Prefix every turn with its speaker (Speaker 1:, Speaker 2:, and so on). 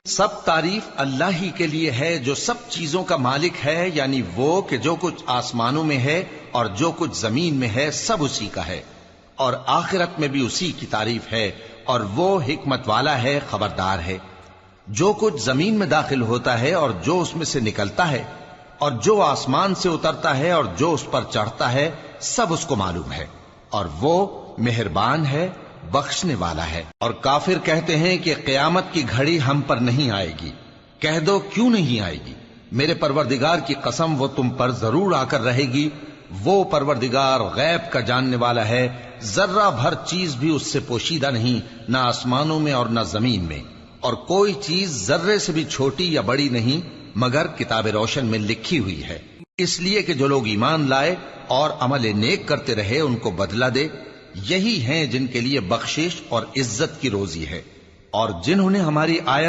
Speaker 1: سب تعریف اللہ ہی کے لیے ہے جو سب چیزوں کا مالک ہے، یعنی وہ کہ جو کچھ آسمانوں میں ہے اور جو کچھ زمین میں ہے سب اسی کا ہے، اور آخرت میں بھی اسی کی تعریف ہے، اور وہ حکمت والا ہے، خبردار ہے۔ جو کچھ زمین میں داخل ہوتا ہے اور جو اس میں سے نکلتا ہے، اور جو آسمان سے اترتا ہے اور جو اس پر چڑھتا ہے، سب اس کو معلوم ہے، اور وہ مہربان ہے، بخشنے والا ہے۔ اور کافر کہتے ہیں کہ قیامت کی گھڑی ہم پر نہیں آئے گی۔ کہہ دو کیوں نہیں آئے گی؟ میرے پروردگار کی قسم وہ تم پر ضرور آ کر رہے گی۔ وہ پروردگار غیب کا جاننے والا ہے، ذرہ بھر چیز بھی اس سے پوشیدہ نہیں، نہ آسمانوں میں اور نہ زمین میں، اور کوئی چیز ذرے سے بھی چھوٹی یا بڑی نہیں مگر کتاب روشن میں لکھی ہوئی ہے، اس لیے کہ جو لوگ ایمان لائے اور عمل نیک کرتے رہے ان کو بدلہ دے۔ یہی ہیں جن کے لیے بخشش اور عزت کی روزی ہے، اور جنہوں نے ہماری آیت